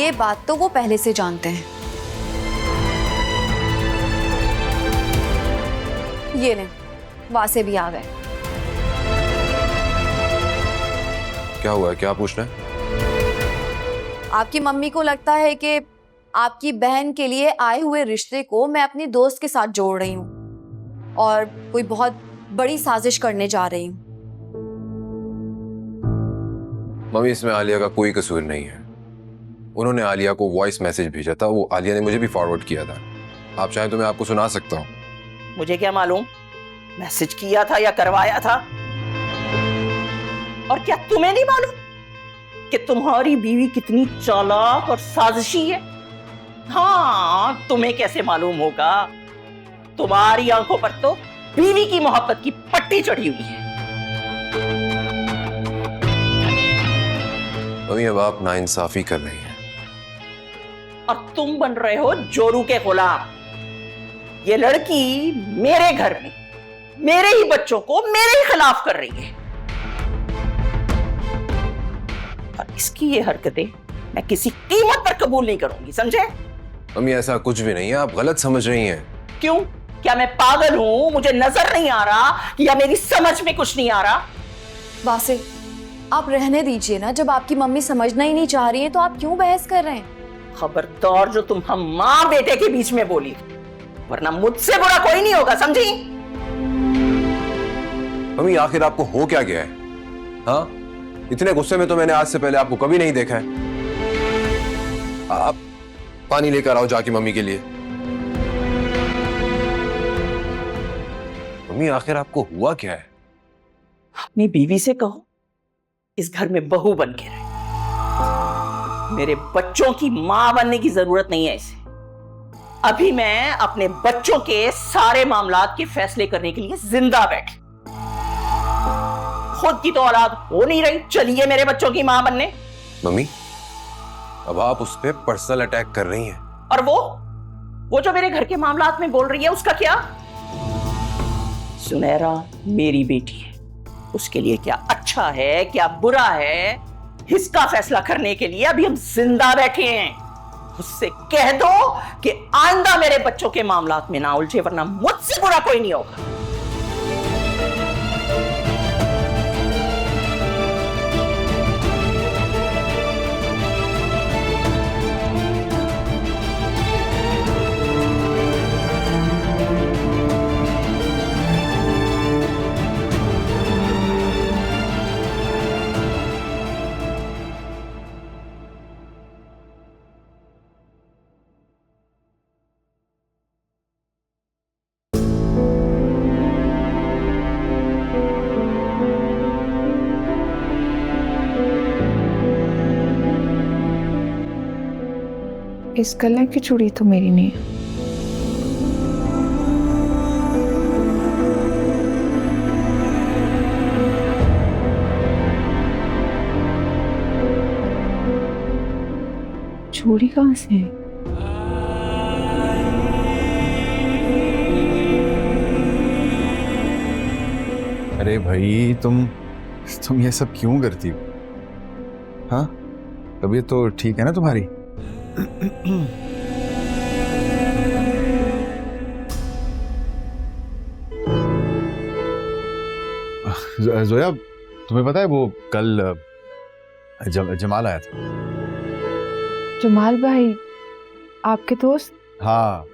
ये बात तो वो पहले से जानते हैं। ये लें, वासे भी आ गए। क्या हुआ है, क्या पूछना है? आपकी मम्मी को लगता है कि आपकी बहन के लिए आए हुए रिश्ते को मैं अपनी दोस्त के साथ जोड़ रही हूँ और कोई बहुत बड़ी साजिश करने जा रही हूँ। मम्मी, इसमें आलिया का कोई कसूर नहीं है। उन्होंने आलिया को वॉइस मैसेज भेजा था, वो आलिया ने मुझे भी फॉरवर्ड किया था। आप चाहें तो मैं आपको सुना सकता हूँ। मुझे क्या मालूम मैसेज किया था या करवाया था? और क्या तुम्हें नहीं मालूम कि तुम्हारी बीवी कितनी चालाक और साजिशी है? हाँ, तुम्हें कैसे मालूम होगा? तुम्हारी आंखों पर तो बीवी की मोहब्बत की पट्टी चढ़ी हुई है। मम्मी, अब आप नाइंसाफी कर रही हैं। और तुम बन रहे हो जोरू के गुलाम। ये लड़की मेरे घर में मेरे ही बच्चों को मेरे ही खिलाफ कर रही है और इसकी ये हरकतें मैं किसी कीमत पर कबूल नहीं करूंगी, समझे? मम्मी, ऐसा कुछ भी नहीं है, आप गलत समझ रही हैं। क्यों? क्या मैं पागल हूं? मुझे नजर नहीं आ रहा या मेरी समझ में कुछ नहीं आ रहा? वासे, आप रहने दीजिए ना। जब आपकी मम्मी समझना ही नहीं चाह रही है तो आप क्यों बहस कर रहे हैं? खबरदार जो तुम हम मां बेटे के बीच में बोली, वरना मुझसे बुरा कोई नहीं होगा, समझी? मम्मी, आखिर आपको हो क्या गया है? हाँ, इतने गुस्से में तो मैंने आज से पहले आपको कभी नहीं देखा है। आप पानी लेकर आओ जाके मम्मी के लिए। मम्मी, आखिर आपको हुआ क्या है? अपनी बीवी से कहो इस घर में बहू बन के रहे। मेरे बच्चों की मां बनने की जरूरत नहीं है इसे। अभी मैं अपने बच्चों के सारे मामलात के फैसले करने के लिए जिंदा बैठी। खुद की तो औलाद हो नहीं रही, चलिए मेरे बच्चों की मां बनने। मम्मी, अब आप उस पर पर्सनल अटैक कर रही हैं। और वो जो मेरे घर के मामलात में बोल रही है, उसका क्या? सुनहरा मेरी बेटी है, उसके लिए क्या अच्छा है क्या बुरा है, इसका फैसला करने के लिए अभी हम जिंदा बैठे हैं। उससे कह दो कि आइंदा मेरे बच्चों के मामलात में ना उलझे, वरना मुझसे बुरा कोई नहीं होगा। इस गले की चूड़ी तो मेरी नहीं है। चूड़ी कहाँ से है? अरे भाई, तुम ये सब क्यों करती हो? हाँ, तबीयत तो ठीक है ना तुम्हारी? जोया, तुम्हें पता है वो कल जमाल आया था। जमाल भाई आपके दोस्त? हाँ,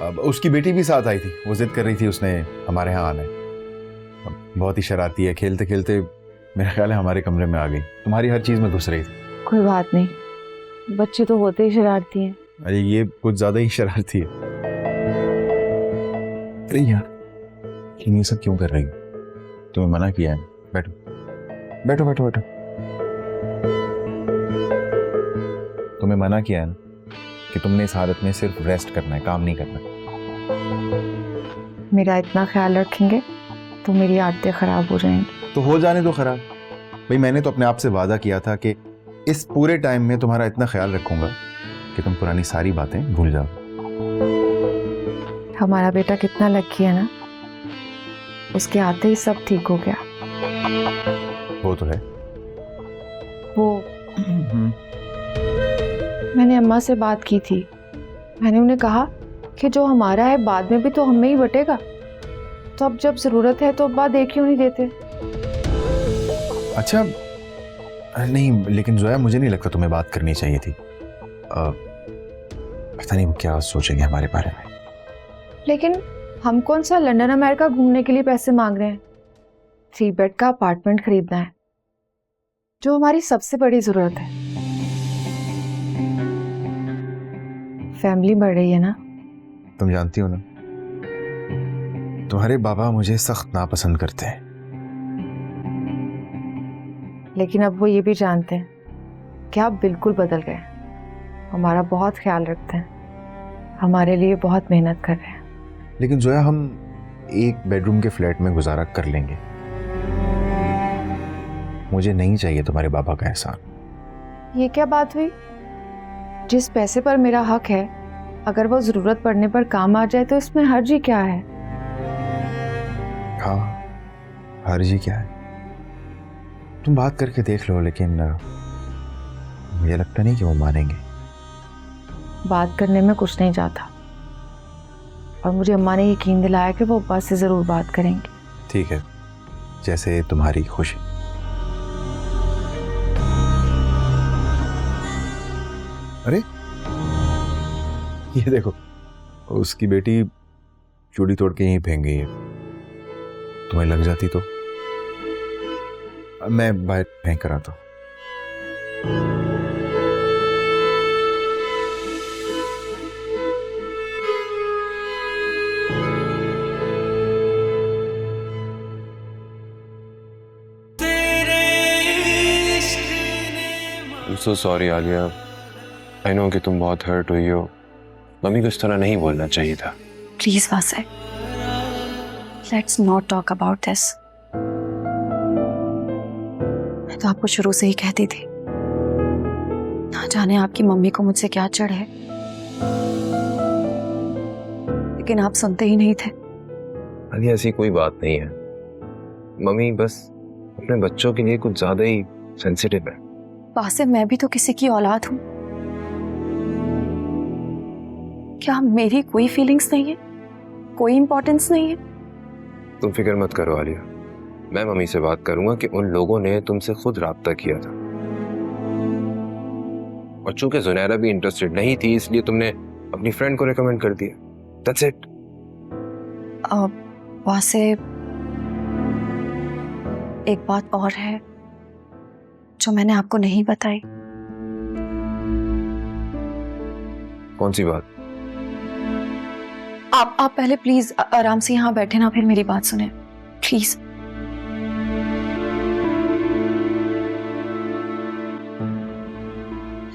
अब उसकी बेटी भी साथ आई थी। वो जिद कर रही थी उसने हमारे यहाँ आना है। बहुत ही शरारती है, खेलते खेलते मेरा ख्याल है हमारे कमरे में आ गई। तुम्हारी हर चीज में घुस रही थी। कोई बात नहीं, बच्चे तो होते ही शरारती हैं। अरे ये कुछ ज्यादा ही शरारती है। अरे यार, लेकिन ये सब क्यों कर रही हो? तुम्हें मना किया है। बैठो बैठो बैठो बैठो। तुम्हें मना किया है ना कि तुमने इस हालत में सिर्फ रेस्ट करना है, काम नहीं करना। मेरा इतना ख्याल रखेंगे तो मेरी आदतें खराब हो जाएंगी। तो हो जाने दो खराब। भाई, मैंने तो अपने आप से वादा किया था कि इस पूरे टाइम में तुम्हारा इतना ख्याल रखूंगा कि तुम पुरानी सारी बातें भूल जाओ। हमारा बेटा कितना लकी है ना, उसके आते ही सब ठीक हो गया। वो तो है। वो मैंने अम्मा से बात की थी। मैंने उन्हें कहा कि जो हमारा है बाद में भी तो हमें ही बटेगा, तो अब जब ज़रूरत है तो अब्बा दे क्यों नहीं देते? अच्छा नहीं, लेकिन जोया मुझे नहीं लगता तुम्हें बात करनी चाहिए थी। पता नहीं वो क्या सोचेंगे हमारे बारे में। लेकिन हम कौन सा लंदन अमेरिका घूमने के लिए पैसे मांग रहे हैं? 3 बेड का अपार्टमेंट खरीदना है, जो हमारी सबसे बड़ी ज़रूरत है। फैमिली बढ़ रही है ना। तुम जानती हो ना, तुम्हारे बाबा मुझे सख्त नापसंद करते हैं। लेकिन अब वो ये भी जानते हैं कि आप बिल्कुल बदल गए। हमारा बहुत ख्याल रखते हैं, हमारे लिए बहुत मेहनत कर रहे हैं। लेकिन जोया हम एक बेडरूम के फ्लैट में गुजारा कर लेंगे। मुझे नहीं चाहिए तुम्हारे बाबा का एहसान। ये क्या बात हुई? जिस पैसे पर मेरा हक है, अगर वो ज़रूरत पड़ने पर काम आ जाए तो इसमें हर्ज ही क्या है? हाँ, हर्ज ही क्या है? तुम बात करके देख लो, लेकिन मुझे लगता नहीं कि वो मानेंगे। बात करने में कुछ नहीं जाता, और मुझे अम्मा ने यकीन दिलाया कि वो अब्बा से ज़रूर बात करेंगे। ठीक है, जैसे तुम्हारी खुशी। अरे ये देखो, उसकी बेटी चूड़ी तोड़ के यहीं फेंक गई है। तुम्हें लग जाती तो मैं बाहर फेंक कर आता हूं। So sorry Alia, I know कि तुम बहुत हर्ट हुई हो। मम्मी को इस तरह नहीं बोलना चाहिए था। प्लीज वासे, let's not talk about this. मैं तो आपको शुरू से ही कहती थी, ना जाने आपकी मम्मी को मुझसे क्या चढ़ है, लेकिन आप सुनते ही नहीं थे। आलिया ऐसी कोई बात नहीं है। मम्मी बस अपने बच्चों के लिए कुछ ज्यादा ही सेंसिटिव है। वासे, मैं भी तो किसी की औलाद हूं। क्या मेरी कोई फीलिंग्स नहीं है, कोई इंपॉर्टेंस नहीं है? तुम फिक्र मत करो आलिया, मैं मम्मी से बात करूंगा कि उन लोगों ने तुमसे खुद राब्ता किया था, और चूंकि जुनैरा भी इंटरेस्टेड नहीं थी इसलिए तुमने अपनी फ्रेंड को रिकमेंड कर दिया। That's it. वासे, एक बात और है जो मैंने आपको नहीं बताई। कौन सी बात? आप पहले प्लीज आराम से यहाँ बैठे ना, फिर मेरी बात सुने प्लीज।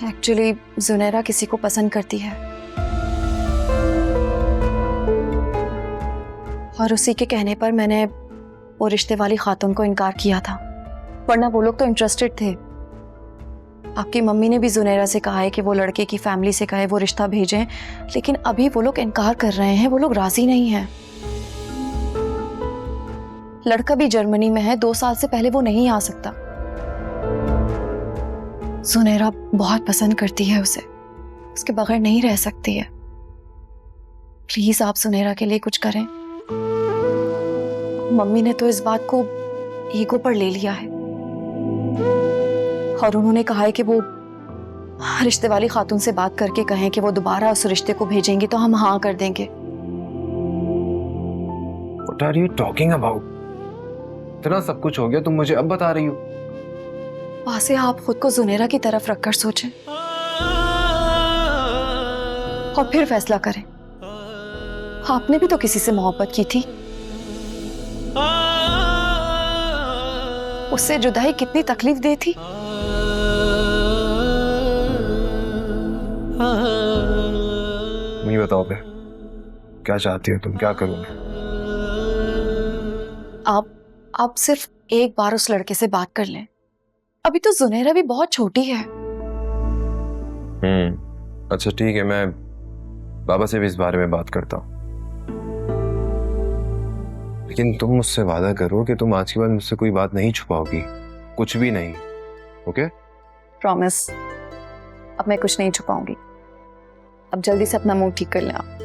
एक्चुअली जुनैरा किसी को पसंद करती है, और उसी के कहने पर मैंने वो रिश्ते वाली खातून को इनकार किया था, वरना वो लोग तो इंटरेस्टेड थे। आपकी मम्मी ने भी जुनैरा से कहा है कि वो लड़के की फैमिली से कहे वो रिश्ता भेजें, लेकिन अभी वो लोग इनकार कर रहे हैं, वो लोग राजी नहीं हैं। लड़का भी जर्मनी में है, 2 साल से पहले वो नहीं आ सकता। जुनैरा बहुत पसंद करती है उसे, उसके बगैर नहीं रह सकती है। प्लीज आप जुनैरा के लिए कुछ करें। मम्मी ने तो इस बात को ईगो पर ले लिया है, और उन्होंने कहा है कि वो रिश्ते वाली खातून से बात करके कहें कि वो दोबारा उस रिश्ते को भेजेंगे तो हम हाँ कर देंगे। What are you talking about? इतना सब कुछ हो गया, तुम मुझे अब बता रही हो? वहां से आप खुद को जुनैरा की तरफ रखकर सोचें और फिर फैसला करें। आपने भी तो किसी से मोहब्बत की थी, उससे जुदाई कितनी तकलीफ दे थी। मुझे बताओ बे, क्या चाहती हो तुम? क्या करूं मैं? आप सिर्फ एक बार उस लड़के से बात कर लें। अभी तो जुनैरा भी बहुत छोटी है। अच्छा ठीक है, मैं बाबा से भी इस बारे में बात करता हूँ, लेकिन तुम मुझसे वादा करो कि तुम आज के बाद मुझसे कोई बात नहीं छुपाओगी, कुछ भी नहीं। ओके? प्रॉमिस। अब मैं कुछ नहीं छुपाऊंगी। अब जल्दी से अपना मुंह ठीक कर लें आप।